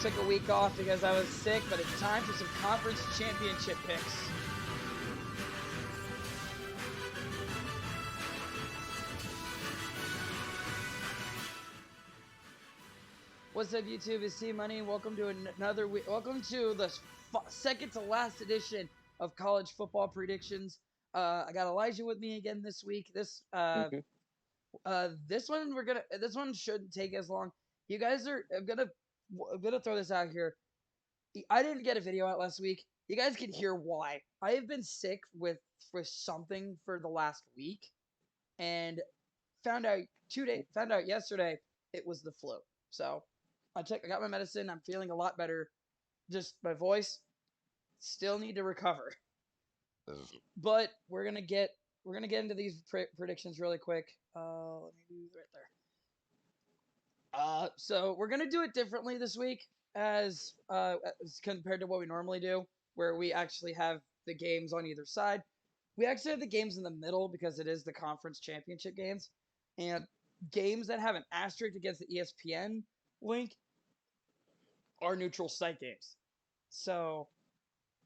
took a week off because I was sick, but it's time for some conference championship picks. What's up, YouTube? It's T Money. Welcome to another week. Welcome to the second to last edition of college football predictions. I got Elijah with me again this week. This one shouldn't take as long. You guys are. I'm gonna throw this out here. I didn't get a video out last week. You guys can hear why. I have been sick with something for the last week, and found out yesterday it was the flu. So I got my medicine. I'm feeling a lot better. Just my voice still need to recover. But we're gonna get into these predictions really quick. Let me do right there. So we're gonna do it differently this week as compared to what we normally do, where we actually have the games on either side. We actually have the games in the middle because it is the conference championship games, and games that have an asterisk against the ESPN link are neutral site games. So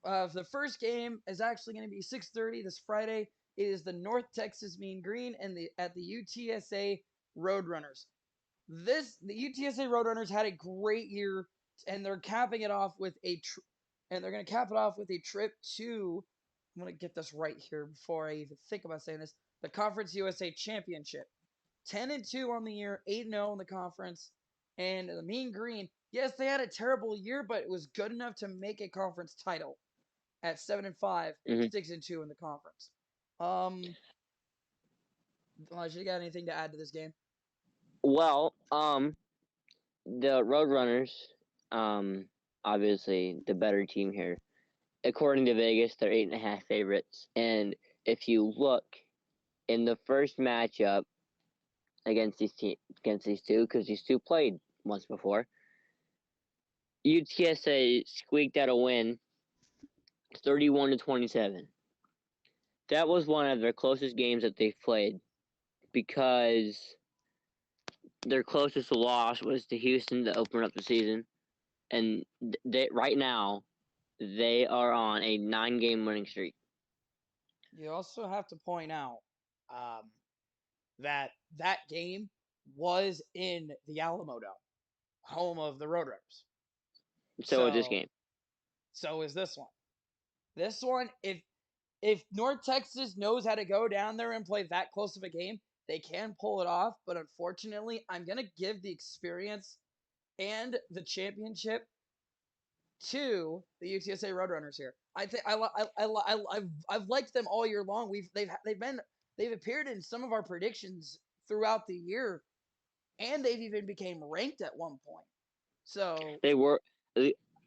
the first game is actually going to be 6:30 this Friday. It is the North Texas Mean Green and at the UTSA Roadrunners. The UTSA Roadrunners had a great year, and they're capping it off with a trip to. I'm going to get this right here before I even think about saying this. The Conference USA Championship. 10-2 on the year, 8-0 in the conference, and the Mean Green. Yes, they had a terrible year, but it was good enough to make a conference title at 7-5, 6-2 in the conference. Elijah, you got anything to add to this game? Well, the Roadrunners, obviously the better team here. According to Vegas, they're 8.5 favorites. And if you look in the first matchup against these two, because these two played once before, UTSA squeaked out a win, 31-27. That was one of their closest games that they've played, because their closest loss was to Houston to open up the season, and right now they are on a 9-game winning streak. You also have to point out that game was in the Alamo Dome, home of the Roadrunners. So is this game. So is this one. This one, if North Texas knows how to go down there and play that close of a game, they can pull it off. But unfortunately, I'm gonna give the experience and the championship to the UTSA Roadrunners here. I think I've liked them all year long. They've appeared in some of our predictions throughout the year, and they've even became ranked at one point. So they were.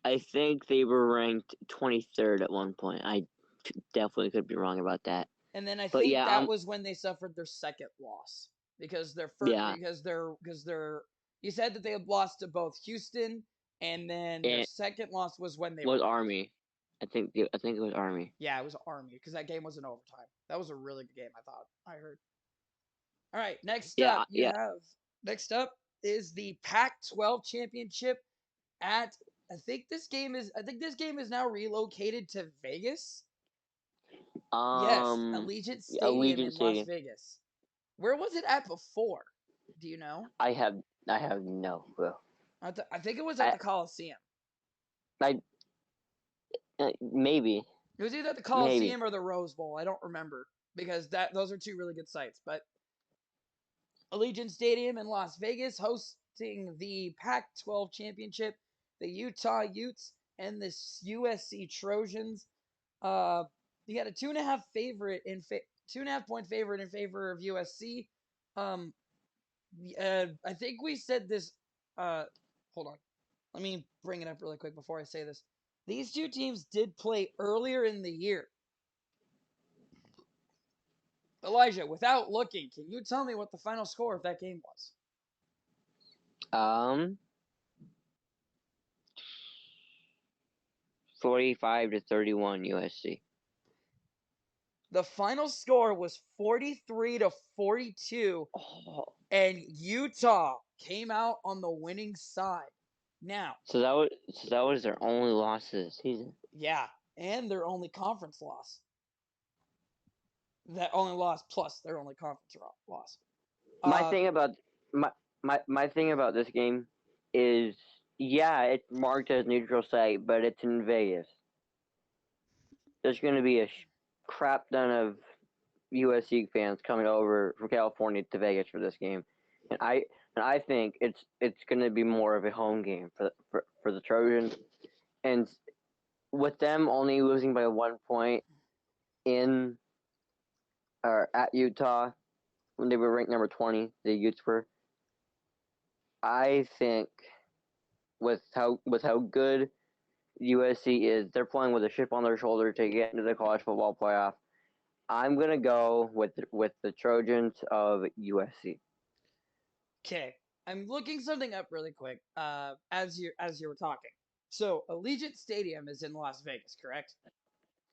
I think they were ranked 23rd at one point. I definitely could be wrong about that. And then I think that was when they suffered their second loss, because their first you said that they had lost to both Houston, and then their second loss was when they was Army. I think it was Army. Yeah, it was Army, because that game was in overtime. That was a really good game, I heard. All right, next up is the Pac-12 championship at I think this game is now relocated to Vegas. Yes, Allegiant Stadium in Las Vegas. Where was it at before? Do you know? I have no clue. I think it was at the Coliseum. Maybe. It was either at the Coliseum or the Rose Bowl. I don't remember, because those are two really good sites. But Allegiant Stadium in Las Vegas hosting the Pac-12 championship, the Utah Utes and the USC Trojans. You got a 2.5 favorite 2.5 point favorite in favor of USC. I think we said this. Hold on, let me bring it up really quick before I say this. These two teams did play earlier in the year. Elijah, without looking, can you tell me what the final score of that game was? 45-31 USC. The final score was 43-42, and Utah came out on the winning side. Now, So that was their only loss of the season. yeah, and their only conference loss. That only loss plus their only conference loss. My Uh, thing about my thing about this game is, yeah, it's marked as neutral site, but it's in Vegas. There's going to be a crap ton of USC fans coming over from California to Vegas for this game, and I think it's going to be more of a home game for the Trojans, and with them only losing by 1 point in or at Utah when they were ranked number 20, the Utes were. I think with how good USC is, they're playing with a chip on their shoulder to get into the college football playoff. I'm gonna go with the Trojans of USC. okay, I'm looking something up really quick. As you were talking. So Allegiant Stadium is in Las Vegas, correct?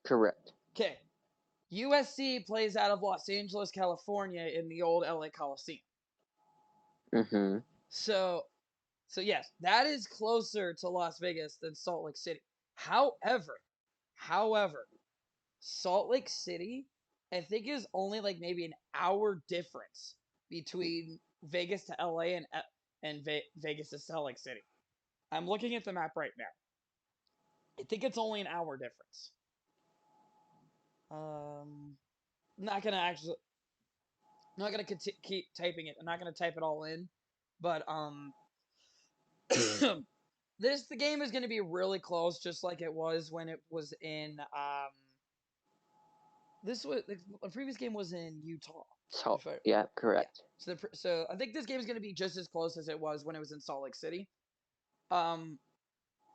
Correct. Okay. USC plays out of Los Angeles, California, in the old LA Coliseum. Mm-hmm. So, so yes, that is closer to Las Vegas than Salt Lake City. However, Salt Lake City, I think, is only like maybe an hour difference between Vegas to LA and Vegas to Salt Lake City. I'm looking at the map right now. I think it's only an hour difference. I'm not gonna actually, I'm not gonna keep typing it. I'm not gonna type it all in, but the game is gonna be really close, just like it was when it was in this was the previous game was in Utah. So If I yeah, Yeah. correct. So I think this game is going to be just as close as it was when it was in Salt Lake City. Um,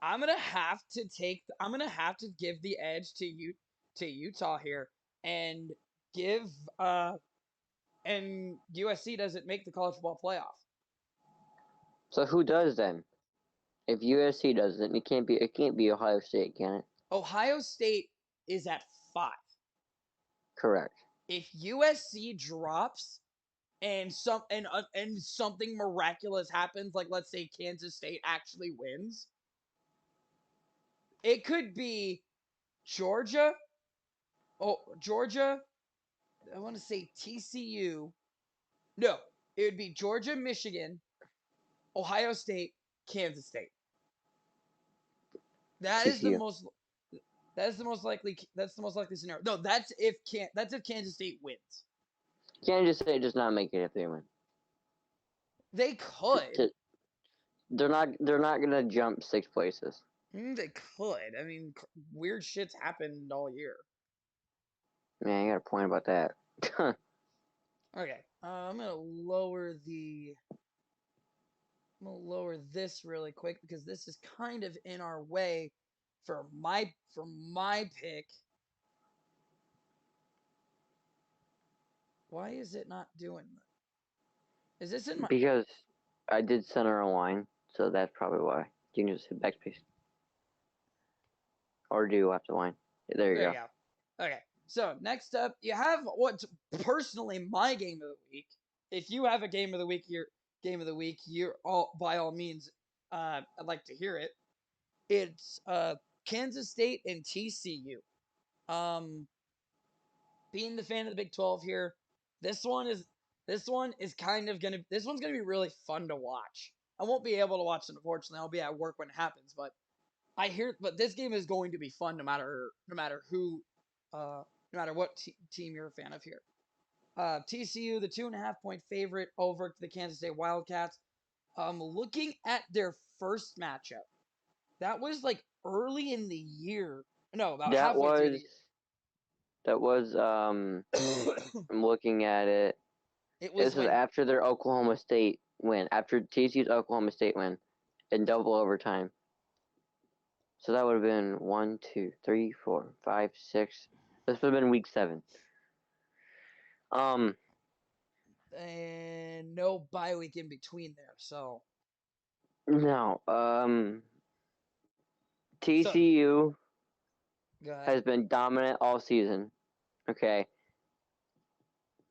I'm gonna have to give the edge to Utah here and give and USC doesn't make the college football playoff. So who does then? If USC doesn't, it can't be Ohio State, can it? Ohio State is at 5. Correct. If USC drops and something miraculous happens, like let's say Kansas State actually wins, it could be Georgia. Oh, Georgia. I want to say TCU. No, it would be Georgia, Michigan, Ohio State, Kansas State. That is the TCU. most. That is the most likely. That's the most likely scenario. No, that's if Kansas State wins. Kansas State does not make it if they win. They could. They're not gonna jump 6 places. They could. I mean, weird shit's happened all year. Man, I got a point about that. Okay, I'm gonna lower the. I'm gonna lower this really quick because this is kind of in our way for my pick. Why is it not doing that? Is this in my? Because I did center a line, so that's probably why. You can just hit backspace. Or do left line. There you There you go. go. Okay. So next up, you have what's personally my game of the week. If you have a game of the week, you're all by all means. I'd like to hear it. It's Kansas State and TCU. Um, being the fan of the Big 12 here, this one is this one's gonna be really fun to watch. I won't be able to watch it, unfortunately. I'll be at work when it happens, but but this game is going to be fun no matter who, no matter what team you're a fan of here. TCU, the 2.5 point favorite over the Kansas State Wildcats. Looking at their first matchup, that was like early in the year. No, about That halfway through was the I'm year. looking at it. It was This was when after their Oklahoma State win, after TCU's Oklahoma State win in double overtime. So that would have been 1, 2, 3, 4, 5, 6. This would have been week 7. Um, and no bye week in between there. So no. so TCU go ahead. has been dominant all season. Okay.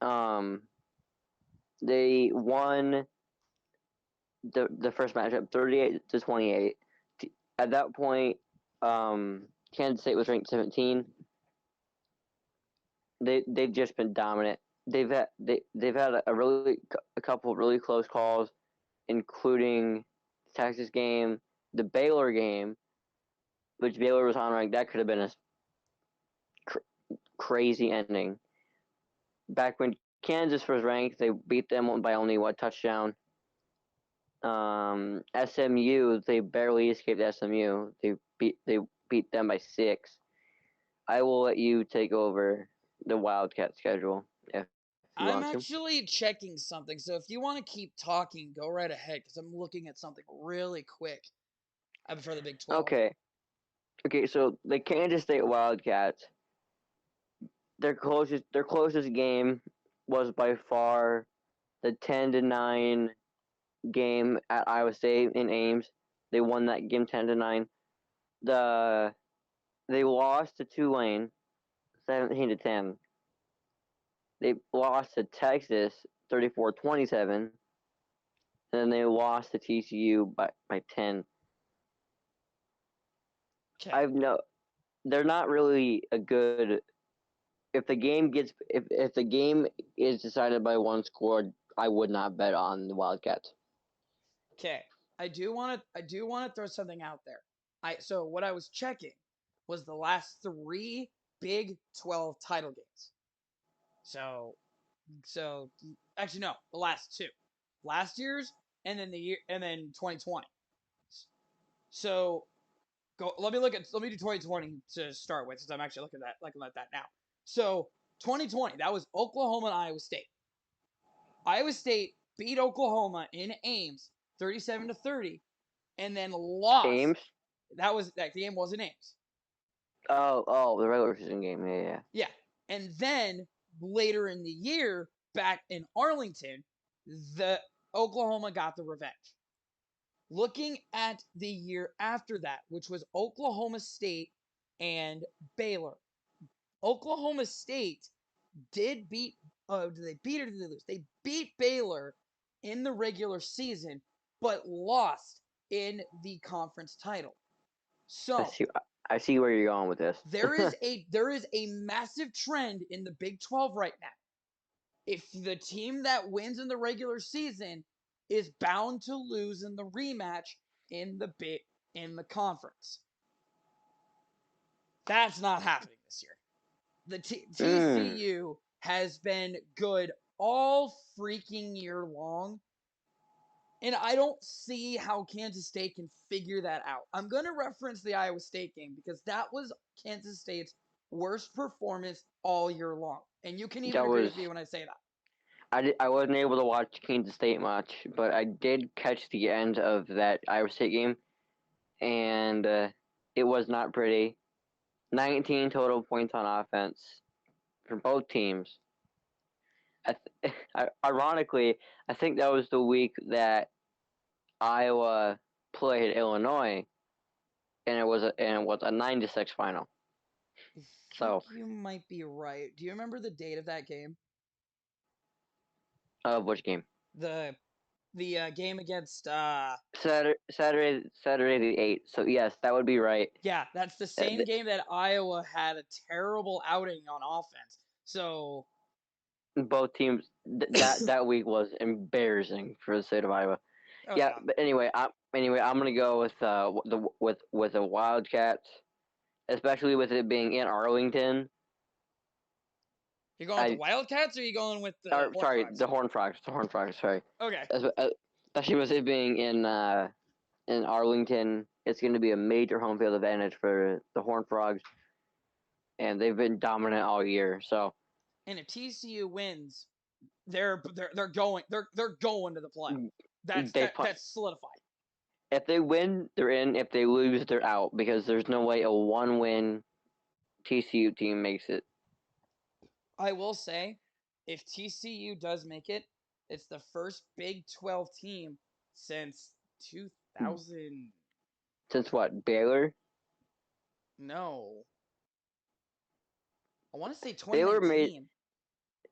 Um, they won the first matchup 38-28. At that point, Kansas State was ranked 17. They've just been dominant. They've had a couple of really close calls, including the Texas game, the Baylor game, which Baylor was on ranked. That could have been a crazy ending. Back when Kansas was ranked, they beat them by only what touchdown. SMU, they barely escaped SMU. They beat them by 6. I will let you take over the Wildcat schedule if you want to. I'm actually checking something, so if you want to keep talking, go right ahead because I'm looking at something really quick for the Big 12. Okay. Okay, so the Kansas State Wildcats, their closest game was by far the 10-9 game at Iowa State in Ames. They won that game 10-9. The They lost to Tulane 17-10. They lost to Texas 34-27. And then they lost to TCU by 10. Okay. I've no They're not really a good. If the game is decided by one score, I would not bet on the Wildcats. Okay. I do want to throw something out there. So what I was checking was the last 3 Big 12 title games. So so actually no, the last 2. Last year's and then 2020. So let me do 2020 to start with since I'm actually looking at that now. So 2020, that was Oklahoma and Iowa State. Iowa State beat Oklahoma in Ames 37-30 and then lost. Ames? That game was in Ames. The regular season game. Yeah, yeah. Yeah. And then later in the year, back in Arlington, the Oklahoma got the revenge. Looking at the year after that, which was Oklahoma State and Baylor. Oklahoma State did beat. Did they beat or did they lose? They beat Baylor in the regular season, but lost in the conference title. I So see. I see where you're going with this. there is a massive trend in the Big 12 right now. If the team that wins in the regular season is bound to lose in the rematch in the conference. That's not happening this year. The Mm, TCU has been good all freaking year long. And I don't see how Kansas State can figure that out. I'm going to reference the Iowa State game because that was Kansas State's worst performance all year long. And you can even that agree was. with me when I say that. I wasn't able to watch Kansas State much, but I did catch the end of that Iowa State game, and it was not pretty. 19 total points on offense for both teams. Ironically, I think that was the week that Iowa played Illinois, and it was a 9-6 final. I think So, you might be right. Do you remember the date of that game? which game? The game against Saturday the 8th. So yes, that would be right. yeah, that's the same game that Iowa had a terrible outing on offense. So Both teams that week was embarrassing for the state of Iowa. oh Yeah, yeah. but I'm gonna go with the Wildcats, especially with it being in Arlington. You're going with the I Wildcats or are you going with the or Horned sorry, Frogs? the Horned Frogs. The Horned Frogs. Sorry, Okay. especially with it being in Arlington, it's going to be a major home field advantage for the Horned Frogs, and they've been dominant all year. So And if TCU wins, they're going to the playoff. they That's solidified. if they win, they're in. If they lose, they're out because there's no way a one-win TCU team makes it. I will say, if TCU does make it, it's the first Big 12 team since 2000. Since what, Baylor? No, I want to say Baylor made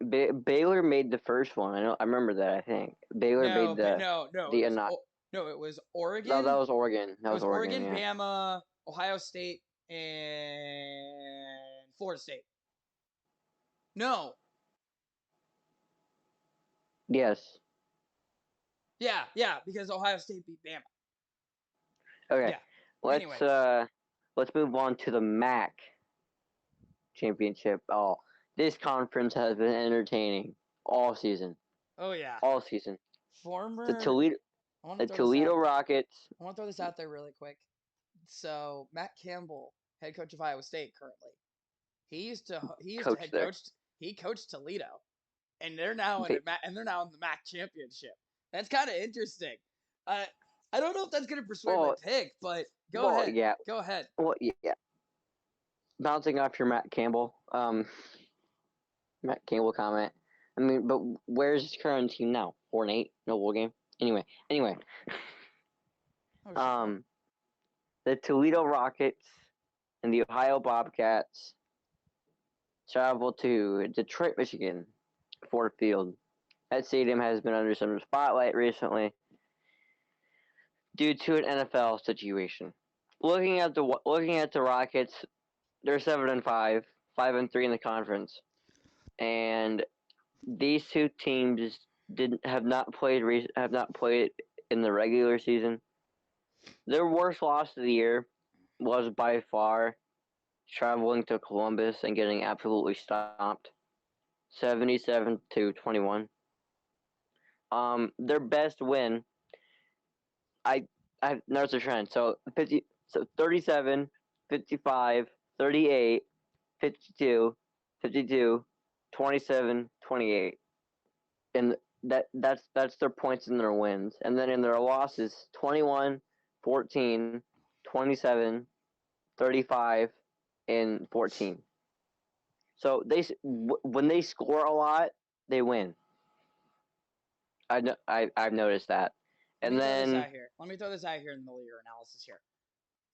2019. Baylor made the first one. I remember that. I think Baylor No, made but no, no. the It was not. No, it was No, that Oregon. was Oregon. That It was was Oregon. Oregon, Yeah. Bama, Ohio State, and Florida State. No. Yes. Yeah, because Ohio State beat Bama. Okay. Yeah. Let's Anyways. let's move on to the MAC championship. Oh, this conference has been entertaining all season. Oh yeah. All season. The Former. Toledo I want to the throw this out. Toledo Rockets. I want to throw this out there really quick. So Matt Campbell, head coach of Iowa State currently, he used to Coach head there. coach. He coached Toledo, and they're now in They, the MAC championship. That's kind of interesting. Uh, I don't know if that's gonna persuade my well, pick, but go well, ahead. yeah. Go ahead. Well, yeah. Bouncing off your Matt Campbell, Matt Campbell comment. I mean, but where's his current team now? 4-8, no bowl game. Anyway, Oh sure. um, the Toledo Rockets and the Ohio Bobcats travel to Detroit, Michigan, Ford Field. That stadium has been under some spotlight recently due to an NFL situation. Looking at the Rockets, they're 7-5, 5-3 in the conference, and these two teams didn't have not played in the regular season. Their worst loss of the year was by far traveling to Columbus and getting absolutely stomped, 77-21. Their best win, I I noticed a trend. So 37, 55, 38, 52, 52, 27, 28. And that's their points in their wins. And then in their losses, 21, 14, 27, 35, and 14. So when they score a lot, they win. I've noticed that. Let me And throw this then out here. Let me throw this out here in the middle of your analysis here.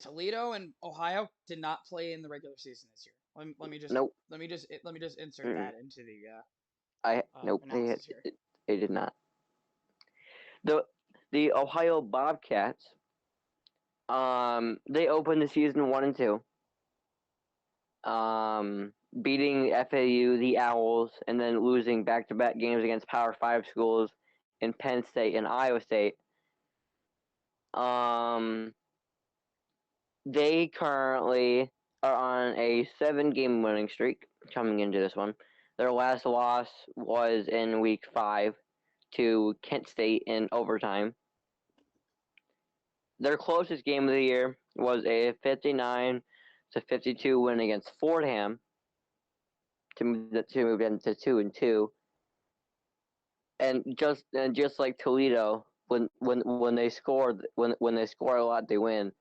Toledo and Ohio did not play in the regular season this year. nope, Let me just insert mm, that into the I nope analysis here. they did not. The Ohio Bobcats they opened the season 1-2, beating FAU, the Owls, and then losing back-to-back games against Power Five schools in Penn State and Iowa State. Um, they currently are on a 7-game winning streak coming into this one. Their last loss was in week 5 to Kent State in overtime. Their closest game of the year was a 59-52 win against Fordham to move into 2-2. And just like Toledo, when they score a lot, they win.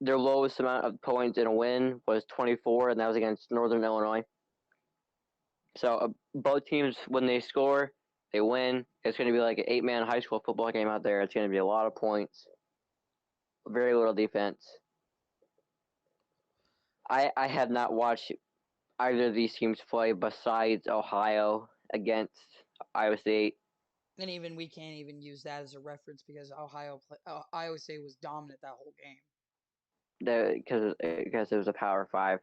Their lowest amount of points in a win was 24, and that was against Northern Illinois. So both teams, when they score, they win. It's going to be like an 8-man high school football game out there. It's going to be a lot of points, very little defense. I have not watched either of these teams play besides Ohio against Iowa State. And even we can't even use that as a reference because Iowa State was dominant that whole game. Because it was a Power Five.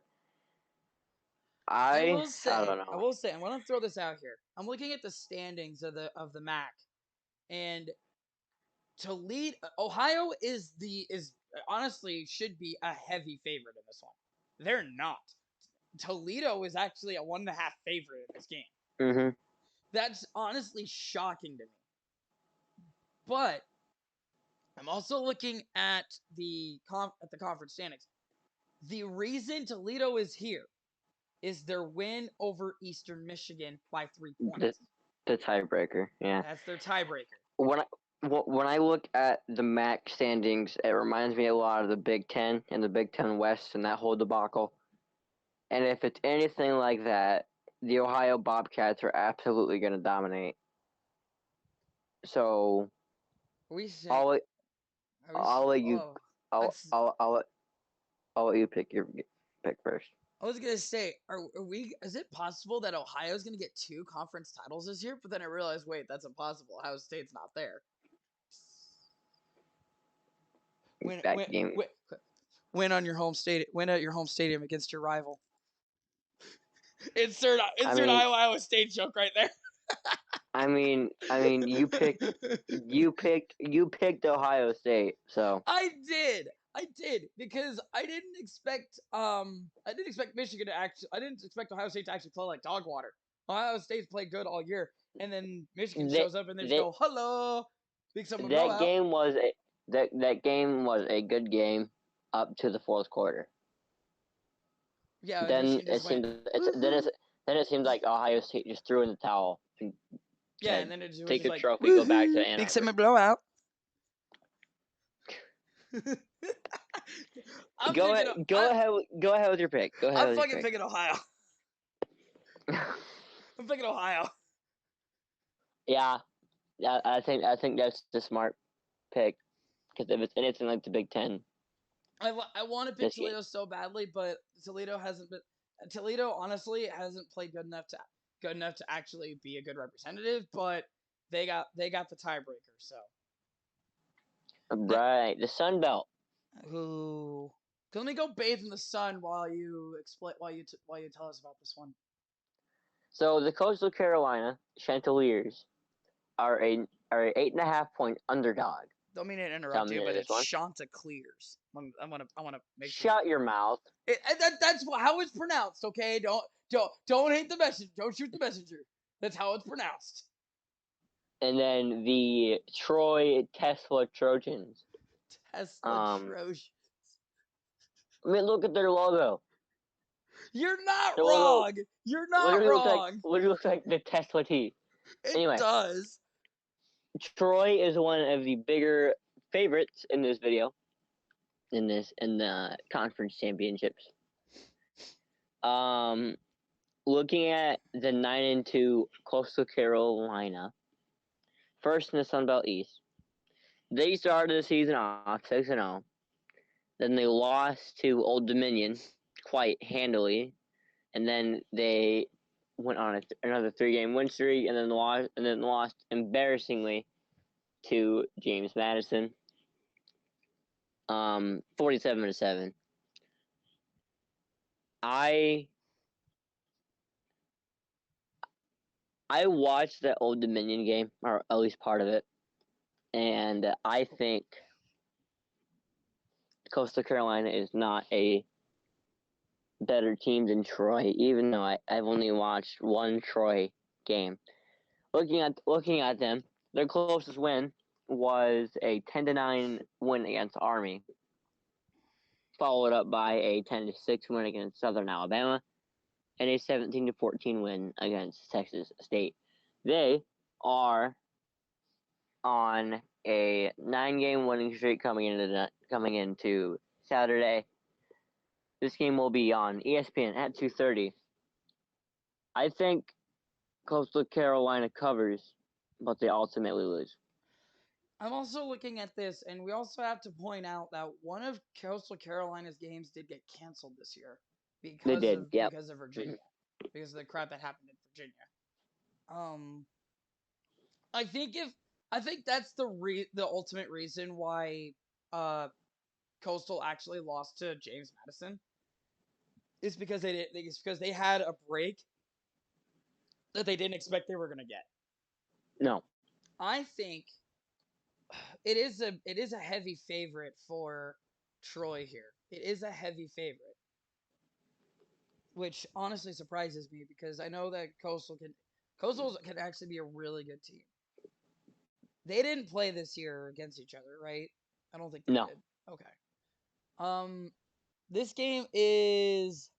I don't I know. will say, I'm gonna throw this out here. I'm looking at the standings of the MAC, and Toledo, Ohio is honestly should be a heavy favorite in this one. They're not. Toledo is actually a 1.5 favorite in this game. Mm-hmm. That's honestly shocking to me. But I'm also looking at the conference standings. The reason Toledo is here is their win over Eastern Michigan by 3 points. The tiebreaker. Yeah. That's their tiebreaker. When I when I look at the MAC standings, it reminds me a lot of the Big Ten and the Big Ten West and that whole debacle. And if it's anything like that, the Ohio Bobcats are absolutely going to dominate. So Are we saying? I'll let, Are we? I'll let you Oh, I'll that's. I'll I'll let, I'll let you pick your pick first. I was gonna say, are we? Is it possible that Ohio's gonna get 2 conference titles this year? But then I realized, wait, that's impossible. Ohio State's not there. Win, that win, game. win, win on your home stadium. Win at your home stadium against your rival. Insert I mean, Iowa State joke right there. you picked Ohio State, so I did because I didn't expect Michigan to actually I didn't expect Ohio State to actually play like dog water. Ohio State's played good all year, and then Michigan that shows up and they just that go hello, big summer that blowout. game was that game was a good game up to the fourth quarter. Yeah, and Then Michigan it just went seemed woohoo. then it seemed like Ohio State just threw in the towel and Yeah, said, and then it was "Take just your like trophy, go back to woohoo, Ann big Arbor." summer blowout. I'm Go picking ahead, up. go ahead with your pick. Go ahead I'm with your fucking pick. picking Ohio. I'm picking Ohio. Yeah, yeah, I think that's the smart pick because if it's in like the Big Ten I want to pick this game. Toledo so badly, but Toledo hasn't been. Toledo honestly hasn't played good enough to actually be a good representative. But they got the tiebreaker. So Right, the Sun Belt. who? Let me go bathe in the sun while you explain while you tell us about this one. So the Coastal Carolina Chanticleers are a 8.5 point underdog Don't mean to interrupt coming you, into but this it's one. Chanticleers. I want to make sure. Shut your mouth. That's how it's pronounced. Okay, don't hate the messenger. Don't shoot the messenger. That's how it's pronounced. And then the Troy Tesla Trojans. Tesla Um, Trojans. I mean, look at their logo. You're not Their logo wrong. You're not wrong. literally looks like the Tesla T. It Anyway, does. Troy is one of the bigger favorites in this video. In the conference championships. Looking at the 9-2 Coastal Carolina, first in the Sun Belt East. They started the season off 6-0. Then they lost to Old Dominion quite handily, and then they went on another 3-game win streak, and then lost embarrassingly to James Madison, 47-7. I watched that Old Dominion game, or at least part of it, and I think Coastal Carolina is not a better team than Troy, even though I've only watched one Troy game. Looking at them, their closest win was a 10-9 win against Army, followed up by a 10-6 win against Southern Alabama, and a 17-14 win against Texas State. They are on a 9-game winning streak coming into Saturday. This game will be on ESPN at 2:30. I think Coastal Carolina covers, but they ultimately lose. I'm also looking at this, and we also have to point out that one of Coastal Carolina's games did get canceled this year They did, yep. because of Virginia, because of the crap that happened in Virginia. Um, I think that's the ultimate reason why Coastal actually lost to James Madison is because they had a break that they didn't expect they were gonna get. No. I think it is a heavy favorite for Troy here. It is a heavy favorite, which honestly surprises me because I know that Coastal can actually be a really good team. They didn't play this year against each other, right? I don't think they No. did. Okay. Um, this game is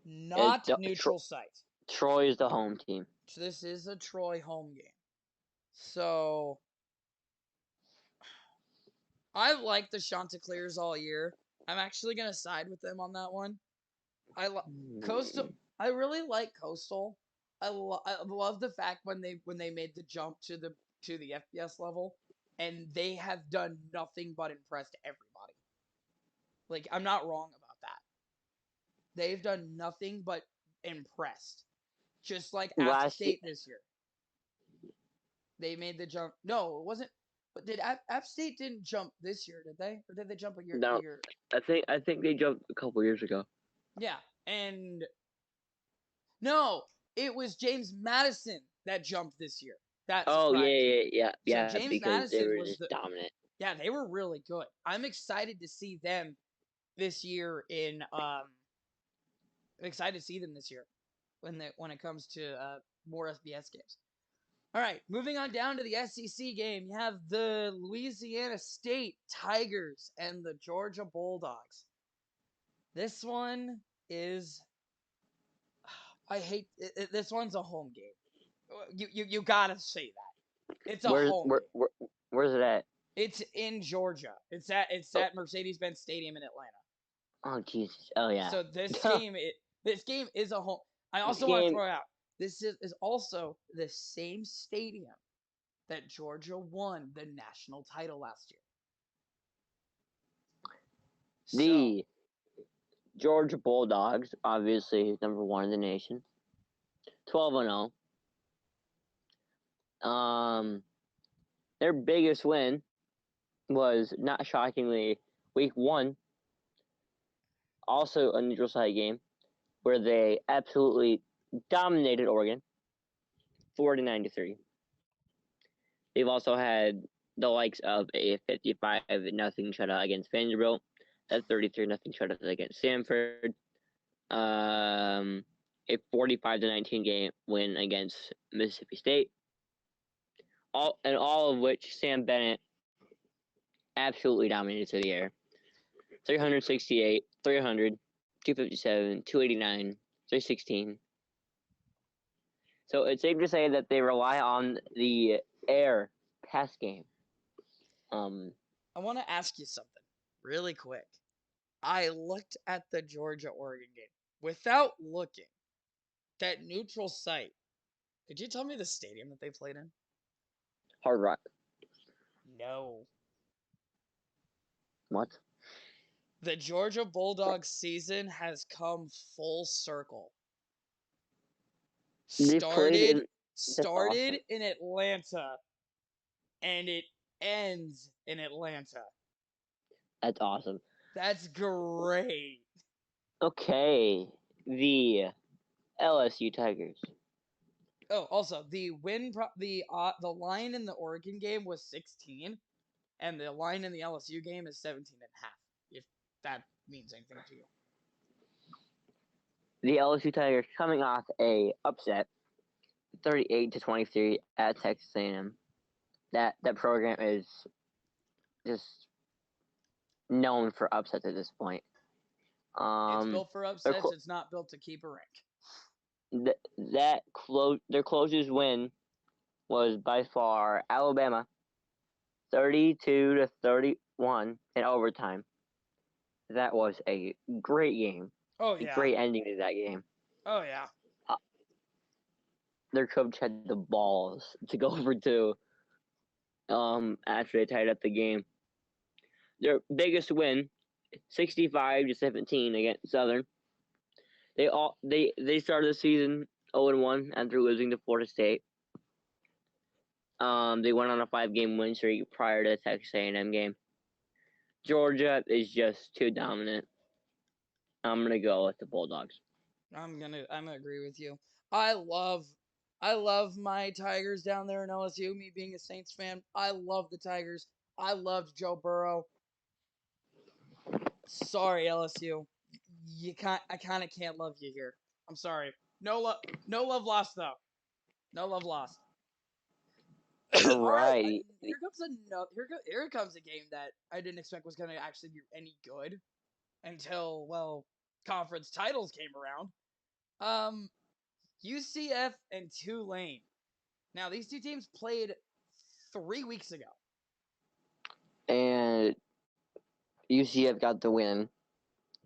not neutral site. Troy is the home team. So this is a Troy home game. So I've liked the Chanticleers all year. I'm actually gonna side with them on that one. Coastal. I really like Coastal. I love the fact when they made the jump to the FBS level, and they have done nothing but impressed everybody. Like I'm not wrong about that. They've done nothing but impressed. Just like App Last State this year. They made the jump. No, it wasn't. But did App State didn't jump this year, did they? Or did they jump a year? The No, year? I think they jumped a couple years ago. Yeah, and no, it was James Madison that jumped this year. That Oh surprised me. So yeah, James because they Madison were was just the dominant. yeah, they were really good. I'm excited to see them this year in I'm excited to see them this year when it comes to more FBS games. All right, moving on down to the SEC game, you have the Louisiana State Tigers and the Georgia Bulldogs. This one is I hate this one's a home game. You gotta say that it's a Where's home where, game. where where's it at? It's in Georgia. Oh, at Mercedes-Benz Stadium in Atlanta. oh Jesus. Oh yeah. So this game is a home. I This also want to game. throw out this is also the same stadium that Georgia won the national title last year. So The Georgia Bulldogs, obviously number one in the nation. 12-0. Their biggest win was, not shockingly, week one, also a neutral site game, where they absolutely dominated Oregon, 49-3. They've also had the likes of a 55-0 shutout against Vanderbilt, a 33-0 shutout against Stanford, a 45-19 game win against Mississippi State, all of which Sam Bennett absolutely dominated to the air. 368, 300, 257, 289, 316. So it's safe to say that they rely on the air pass game. I want to ask you something really quick. I looked at the Georgia Oregon game without looking. That neutral site. Could you tell me the stadium that they played in? Hard Rock. No. What? The Georgia Bulldogs season has come full circle. They've played Started in. That's awesome. started in Atlanta and it ends in Atlanta. That's awesome. That's great. Okay, the LSU Tigers. Oh, also the line in the Oregon game was 16 and the line in the LSU game is 17 and a half. If that means anything to you. The LSU Tigers coming off a upset, 38-23 at Texas A&M. That program is just known for upsets at this point. It's built for upsets. It's not built to keep a rank. Their closest win was by far Alabama, 32-31 in overtime. That was a great game. Oh A yeah. great ending to that game. Oh yeah. Their coach had the balls to go over to after they tied up the game. Their biggest win, 65-17 against Southern. They started the season 0-1 after losing to Florida State. They went on a 5-game win streak prior to the Texas A&M game. Georgia is just too dominant. I'm gonna go with the Bulldogs. I'm gonna agree with you. I love my Tigers down there in LSU. Me being a Saints fan, I love the Tigers. I loved Joe Burrow. Sorry, LSU. I kind of can't love you here. I'm sorry. No love lost though. No love lost. All All right, right. here comes a game that I didn't expect was going to actually be any good until conference titles came around. UCF and Tulane. Now these two teams played 3 weeks ago. And UCF got the win,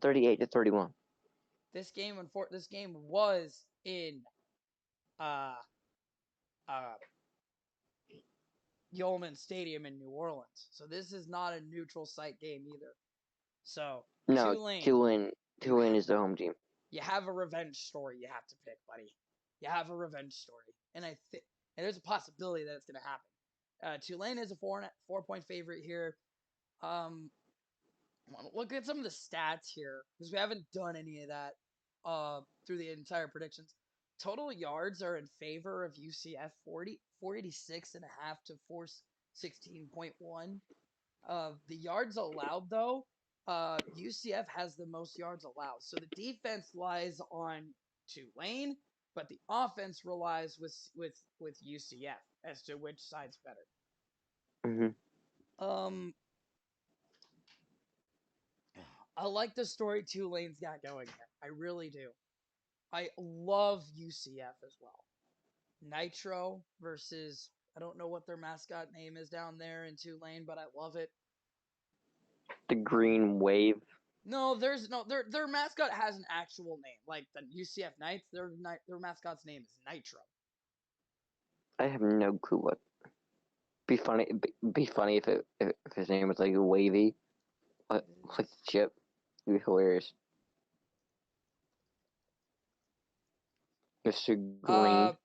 38-31. This game was in uh uh Yeoman Stadium in New Orleans. So this is not a neutral site game either. So No, Tulane, Tulane is the home team. you have a revenge story you have to pick, buddy. You have a revenge story, and there's a possibility that it's gonna happen. Tulane is a 4 point favorite here. Look at some of the stats here because we haven't done any of that through the entire predictions. Total yards are in favor of UCF 486 and a half to 416.1. The yards allowed though, UCF has the most yards allowed. So the defense lies on Tulane, but the offense relies with UCF as to which side's better. Um, I like the story Tulane's got going here. I really do. I love UCF as well. Nitro versus I don't know what their mascot name is down there in Tulane, but I love it. The Green Wave. No, there's no their mascot has an actual name. Like the UCF Knights, their mascot's name is Nitro. I have no clue what. Be funny. Be funny if his name was like Wavy, like the chip. It'd be hilarious. Mr. Green.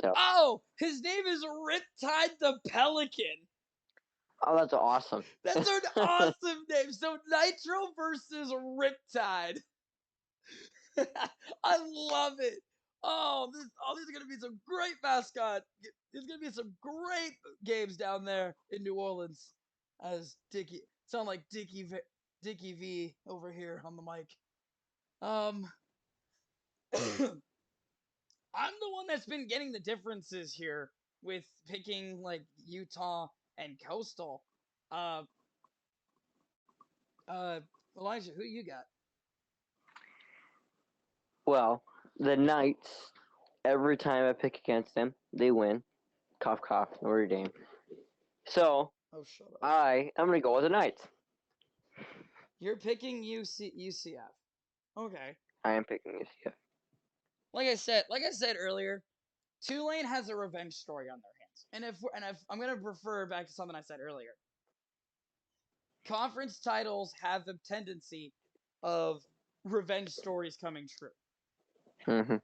Oh, his name is Riptide the Pelican. Oh, that's awesome. That's an awesome name. So Nitro versus Riptide. I love it. These are gonna be some great mascot. There's gonna be some great games down there in New Orleans. As Dickie sound like Dickie V over here on the mic. I'm the one that's been getting the differences here with picking like Utah and Coastal. Uh, Elijah, who you got? Well, the Knights. Every time I pick against them, they win. Cough, cough. Notre Dame. So Oh, shut up. I'm gonna go with the Knights. You're picking UCF. Okay. I am picking UCF. Like I said earlier, Tulane has a revenge story on their hands, and if I'm gonna refer back to something I said earlier, conference titles have the tendency of revenge stories coming true. Mm-hmm.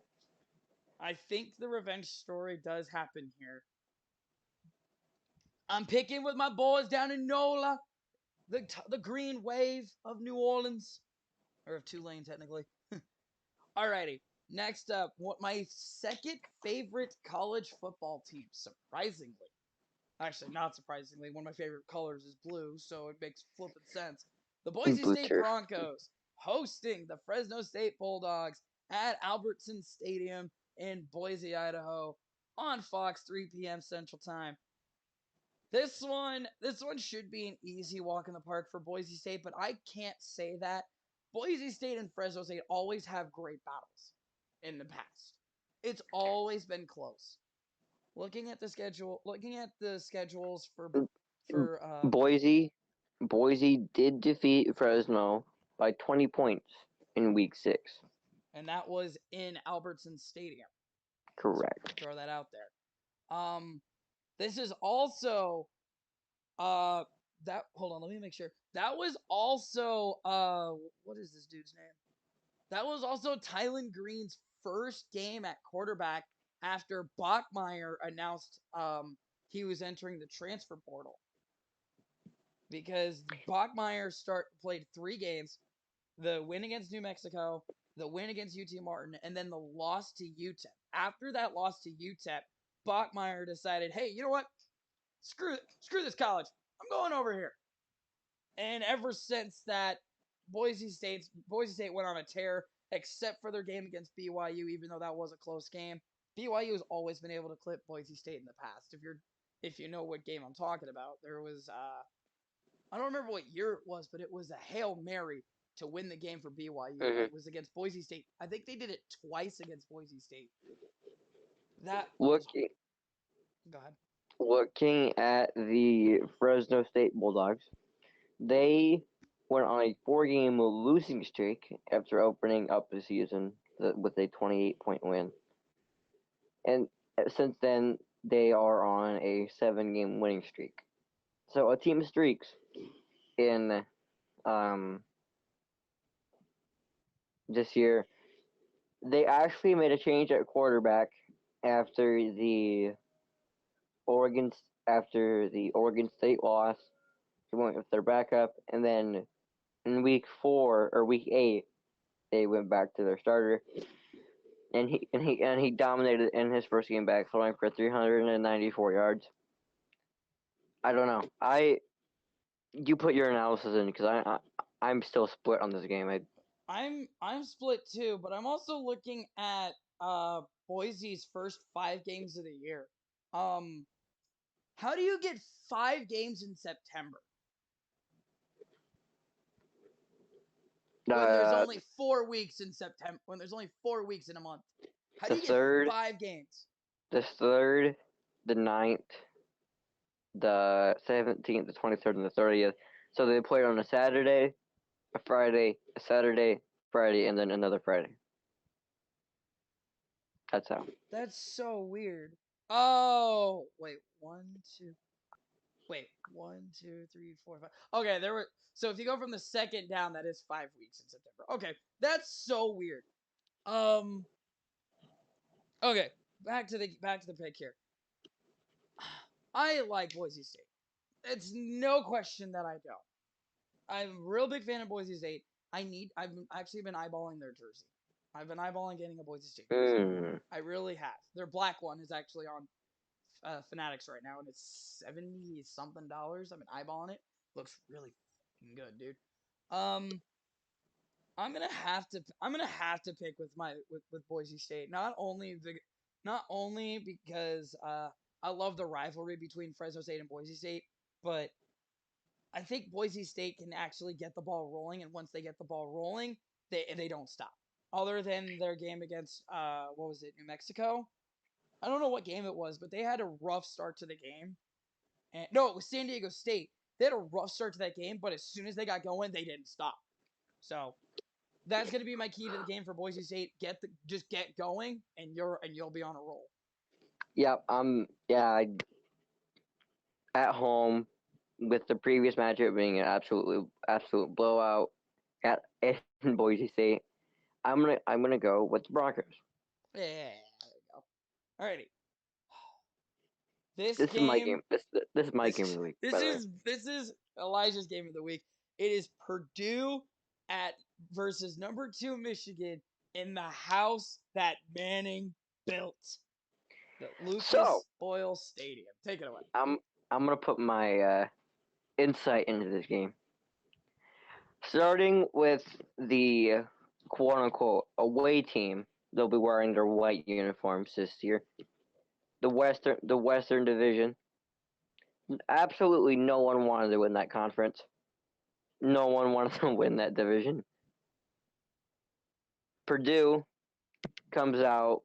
I think the revenge story does happen here. I'm picking with my boys down in NOLA, the Green Wave of New Orleans, or of Tulane technically. Alrighty. Next up, what my second favorite college football team, surprisingly. Actually, not surprisingly, one of my favorite colors is blue, so it makes flippin' sense. The Boise Blue State turf. Broncos hosting the Fresno State Bulldogs at Albertson Stadium in Boise, Idaho on Fox, 3 p.m. Central Time. This one should be an easy walk in the park for Boise State, but I can't say that. Boise State and Fresno State always have great battles in the past. It's always been close. Looking at the schedules for Boise did defeat Fresno by 20 points in week 6. And that was in Albertson Stadium. Correct. So throw that out there. This is also hold on, let me make sure. That was also what is this dude's name? That was also Tylen Green's first game at quarterback after Bachmeier announced he was entering the transfer portal. Because Bachmeier played 3 games, the win against New Mexico, the win against UT Martin, and then the loss to UTEP. After that loss to UTEP, Bachmeier decided, hey, you know what? Screw this college. I'm going over here. And ever since that, Boise State went on a tear, except for their game against BYU, even though that was a close game. BYU has always been able to clip Boise State in the past. If you know what game I'm talking about, there was I don't remember what year it was, but it was a Hail Mary to win the game for BYU. Mm-hmm. It was against Boise State. I think they did it twice against Boise State. That looking Go ahead. Looking at the Fresno State Bulldogs, they went on a 4-game losing streak after opening up the season with a 28-point win. And since then, they are on a 7-game winning streak. So a team streaks in this year. They actually made a change at quarterback after the Oregon after the Oregon State loss. They went with their backup, and then in week 4 or week 8, they went back to their starter, and he dominated in his first game back, throwing for 394 yards. I don't know. You put your analysis in because I'm still split on this game. I'm split too, but I'm also looking at Boise's first 5 games of the year. Um, how do you get 5 games in September when there's Uh, only 4 weeks in September? When there's only 4 weeks in a month, how do the you get third, 5 games? the third, the 9th, the 17th, the 23rd, and the 30th. So they played on a Saturday, a Friday, a Saturday, Friday, and then another Friday. That's how. That's so weird. Oh, wait, 1, 2. Wait, 1, 2, 3, 4, 5. Okay, there were. So if you go from the second down, that is 5 weeks in September. Okay, that's so weird. Um. Okay, back to the pick here. I like Boise State. It's no question that I don't. I'm a real big fan of Boise State. I've actually been eyeballing their jersey. I've been eyeballing getting a Boise State jersey. Mm. I really have. Their black one is actually on Fanatics right now, and it's 70 something dollars. I've been eyeballing it. Looks really fucking good, dude. Um, I'm gonna have to pick with with Boise State. Not only because I love the rivalry between Fresno State and Boise State, but I think Boise State can actually get the ball rolling, and once they get the ball rolling, they don't stop. Other than their game against what was it, New Mexico? I don't know what game it was, but they had a rough start to the game. And no, it was San Diego State. They had a rough start to that game, but as soon as they got going, they didn't stop. So that's gonna be my key to the game for Boise State. Just get going, and you'll be on a roll. Yep. At home with the previous matchup being an absolute blowout at in Boise State. I'm gonna go with the Broncos. Yeah, there you go. Alrighty, this This is my game game. This is my This game of the week, this by the way. is this is Elijah's game of the week. It is Purdue at versus number 2 Michigan in the house that Manning built, the So Lucas Oil Stadium. Take it away. I'm gonna put my insight into this game. Starting with the quote unquote away team, they'll be wearing their white uniforms this year. The Western Division. Absolutely no one wanted to win that conference. No one wanted to win that division. Purdue comes out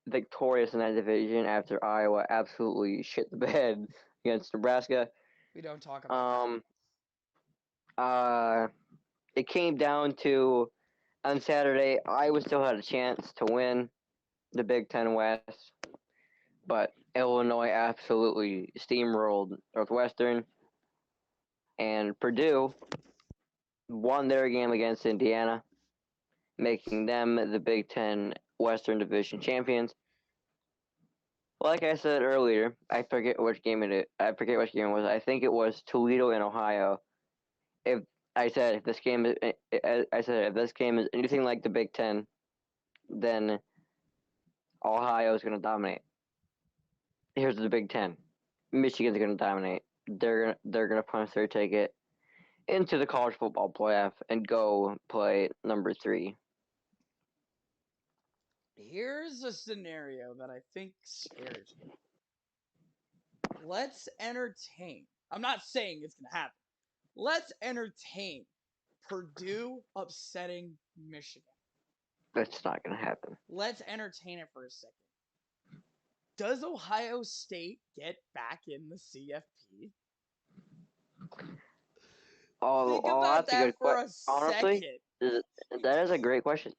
victorious in that division after Iowa absolutely shit the bed against Nebraska. We don't talk about that. Um, uh, it came down to on Saturday. Iowa still had a chance to win the Big Ten West, but Illinois absolutely steamrolled Northwestern, and Purdue won their game against Indiana, making them the Big Ten Western Division champions. Like I said earlier, I forget which game it is. I forget which game it was. I think it was Toledo in Ohio. If I said if this game is, I said if this game is anything like the Big Ten, then Ohio is going to dominate. Here's the Big Ten. Michigan's going to dominate. They're gonna punch their ticket into the college football playoff and go play number 3. Here's a scenario that I think scares me. Let's entertain. I'm not saying it's gonna happen. Let's entertain Purdue upsetting Michigan. That's not going to happen. Let's entertain it for a second. Does Ohio State get back in the CFP? Oh, Think oh, about that's a that good for question. a Honestly, second. that is a great question.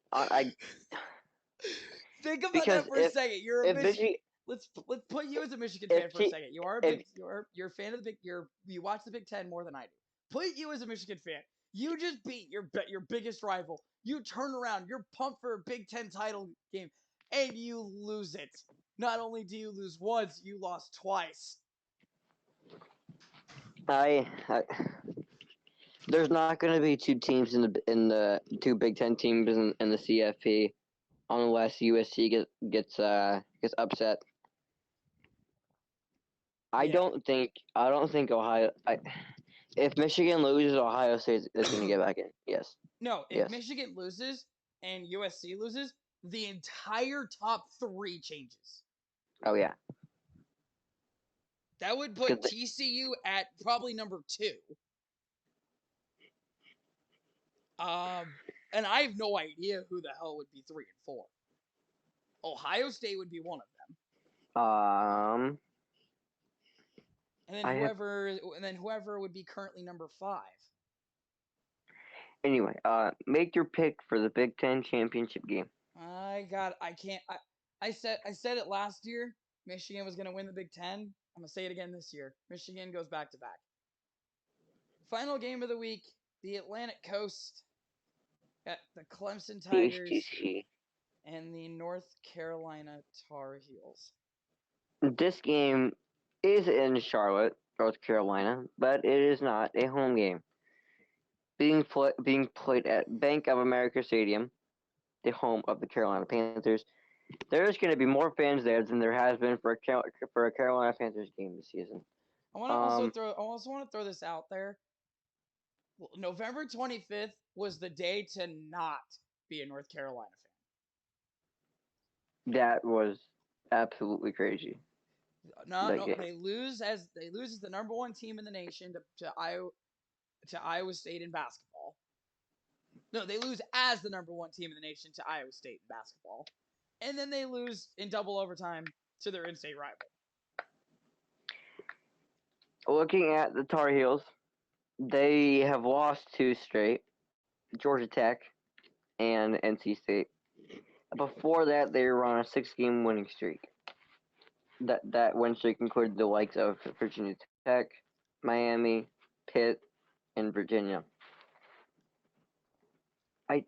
Think about Because that for a second. You're a if Michigan. Michigan Let's put you as a Michigan if fan for a T, second. You are a if big you're a fan of the big you watch the Big Ten more than I do. Put you as a Michigan fan. You just beat your biggest rival. You turn around. You're pumped for a Big Ten title game, and you lose it. Not only do you lose once, you lost twice. I there's not going to be two teams in the two Big Ten teams in the CFP unless USC gets upset. Yeah. I don't think Ohio. If Michigan loses, Ohio State is going to get back in. Yes, No, if yes. Michigan loses and USC loses, the entire top three changes. Oh yeah, That would put because TCU at probably number 2. And I have no idea who the hell would be 3 and 4. Ohio State would be one of them, and then I have whoever would be currently number 5. anyway. Make your pick for the Big Ten championship game. I can't. I said it last year. Michigan was gonna win the Big Ten. I'm gonna say it again this year. Michigan goes back to back. Final game of the week: the Atlantic Coast at the Clemson The Tigers HTC. and the North Carolina Tar Heels. This game is in Charlotte, North Carolina, but it is not a home game. Being played at Bank of America Stadium, the home of the Carolina Panthers. There's going to be more fans there than there has been for a Carolina Panthers game this season. I also want to throw this out there. November 25th was the day to not be a North Carolina fan. That was absolutely crazy. No, That no, game. they lose as the number 1 team in the nation to Iowa State in basketball. No, they lose as the number 1 team in the nation to Iowa State in basketball, and then they lose in double overtime to their in-state rival. Looking at the Tar Heels, they have lost 2 straight. Georgia Tech and NC State. Before that, they were on a 6-game winning streak. That win streak included the likes of Virginia Tech, Miami, Pitt, and Virginia. I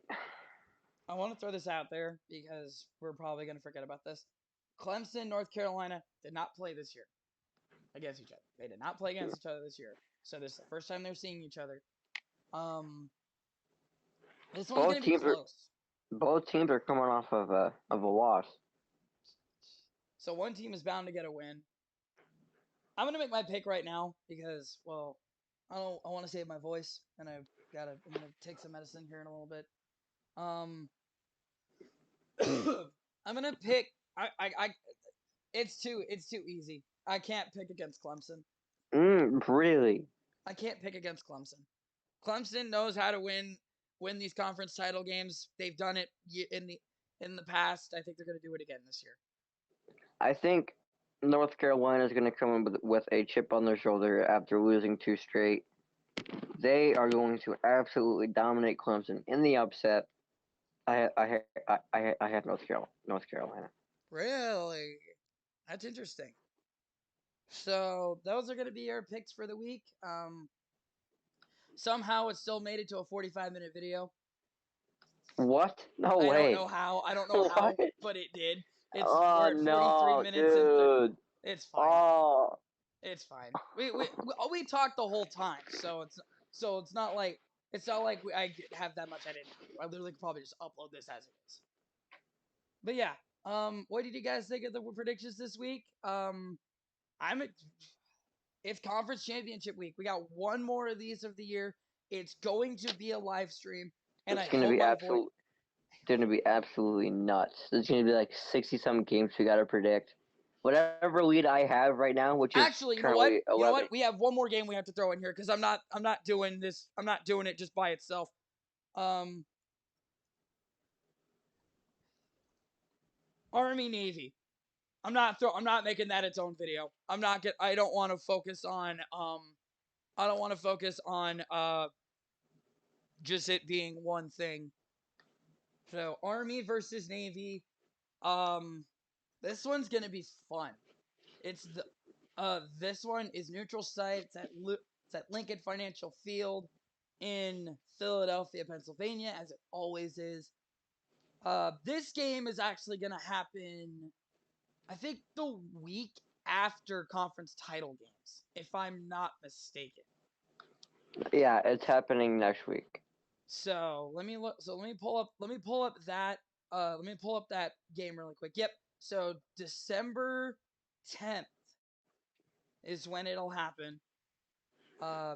I want to throw this out there because we're probably going to forget about this. Clemson, North Carolina did not play this year against each other. They did not play against each other this year. So this is the first time they're seeing each other. Um, this one's both going to be teams are close. both teams are coming off of a loss. So one team is bound to get a win. I'm going to make my pick right now because, well, I want to save my voice, and I'm going to take some medicine here in a little bit. I'm going to pick. It's too easy. I can't pick against Clemson. Really? I can't pick against Clemson. Clemson knows how to win these conference title games. They've done it in the past. I think they're going to do it again this year. I think North Carolina is going to come in with a chip on their shoulder after losing 2 straight. They are going to absolutely dominate Clemson in the upset. I have North Carolina. Really? That's interesting. So those are going to be our picks for the week. Somehow it still made it to a 45-minute video. What? No I don't way. know how. I don't know What? how, but it did. Oh We're at 43 no, minutes and dude. it's fine. Oh. It's fine. We talked the whole time, so it's not like I have that much editing to do. I literally could probably just upload this as it is. But yeah, what did you guys think of the predictions this week? I'm It's conference championship week. We got one more of these of the year. It's going to be a live stream, and I It's gonna hope be my voice. absolutely nuts. There's gonna be like 60 some games we gotta predict. Whatever lead I have right now, which is Actually, you know what? currently You know 11. what? We have one more game we have to throw in here because I'm not doing this. I'm not doing it just by itself. Um, Army Navy. I'm not making that its own video. I don't want to focus on I don't want to focus on just it being one thing. So Army versus Navy. Um this one's going to be fun. It's the This one is neutral site. It's at Lincoln Financial Field in Philadelphia, Pennsylvania, as it always is. This game is actually going to happen I think the week after conference title games, if I'm not mistaken. Yeah, it's happening next week. So let me look. So let me pull up that. Let me pull up that game really quick. Yep. So December 10th is when it'll happen. Uh,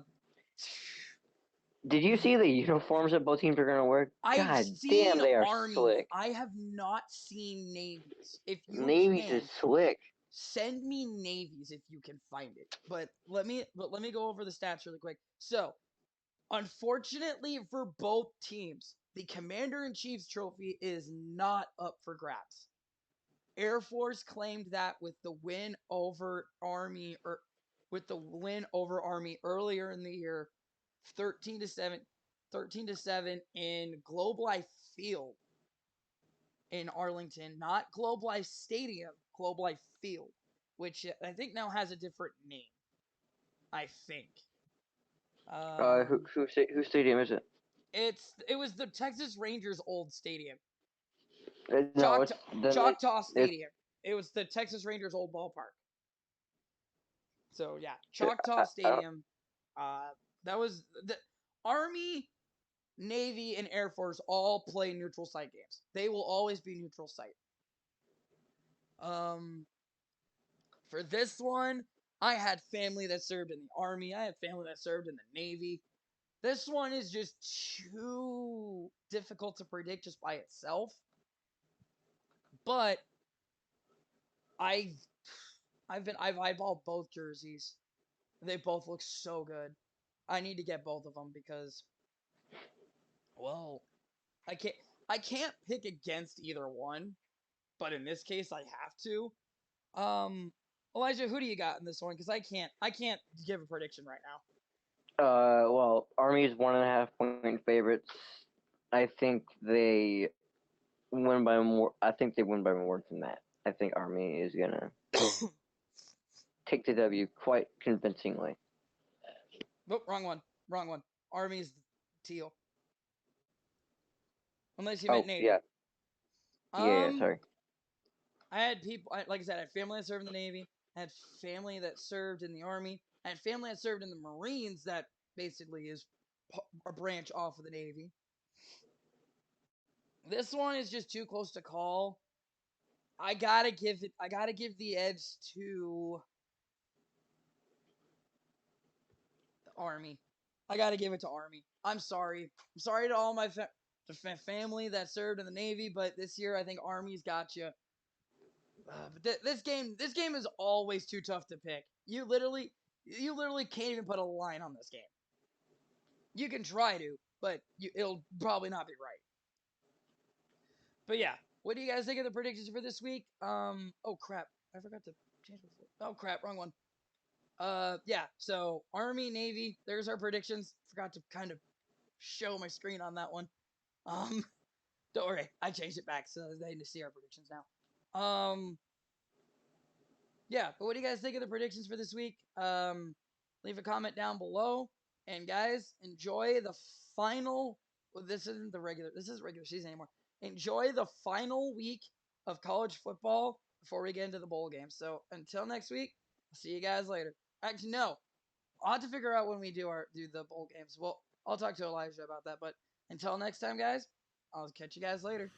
Did you see the uniforms that both teams are gonna wear? I've God damn, seen they are armies. slick. I have not seen navies. If you Navy's is can, slick. send me navies if you can find it. But let me go over the stats really quick. So, unfortunately for both teams, the Commander in Chief's trophy is not up for grabs. Air Force claimed that with the win over Army earlier in the year, 13 to 7, 13 to 7 in Globe Life Field in Arlington, not Globe Life Stadium, Globe Life Field, which I think now has a different name. I think. Who stadium is it? It was the Texas Rangers old stadium. No, it's Choctaw it. Stadium. It was the Texas Rangers old ballpark. So yeah, Choctaw Uh, Stadium. That was the Army, Navy, and Air Force all play neutral site games. They will always be neutral site. Um, for this one, I had family that served in the Army. I had family that served in the Navy. This one is just too difficult to predict just by itself. But I I've eyeballed both jerseys. They both look so good. I need to get both of them because, well, I can't I can't pick against either one, but in this case I have to. Um Elijah, who do you got in this one? Because I can't give a prediction right now. well, Army's 1.5 point favorites. I think they win by more. I think they win by more than that. I think Army is gonna take the W quite convincingly. Nope, wrong one. Wrong one. Army's teal. Unless you meant Oh yeah, Navy. yeah. Um, Sorry. I had people, like I said, I had family that served in the Navy. I had family that served in the Army. I had family that served in the Marines. That basically is a branch off of the Navy. This one is just too close to call. I gotta give it. I gotta give the edge to the Army. I gotta give it to Army. I'm sorry. I'm sorry to all my family that served in the Navy, but this year I think Army's got you. But this game is always too tough to pick. You literally can't even put a line on this game. You can try to, but it'll probably not be right. But yeah, what do you guys think of the predictions for this week? Oh crap, I forgot to change my. Oh crap, wrong one. Yeah. So Army, Navy. There's our predictions. Forgot to kind of show my screen on that one. Um, don't worry, I changed it back so they need to see our predictions now. Yeah, but what do you guys think of the predictions for this week? Leave a comment down below. And guys, enjoy the final. Well, this isn't the regular. This isn't regular season anymore. Enjoy the final week of college football before we get into the bowl game. So until next week, I'll see you guys later. Actually, no, I'll have to figure out when we do the bowl games. Well, I'll talk to Elijah about that. But until next time, guys, I'll catch you guys later.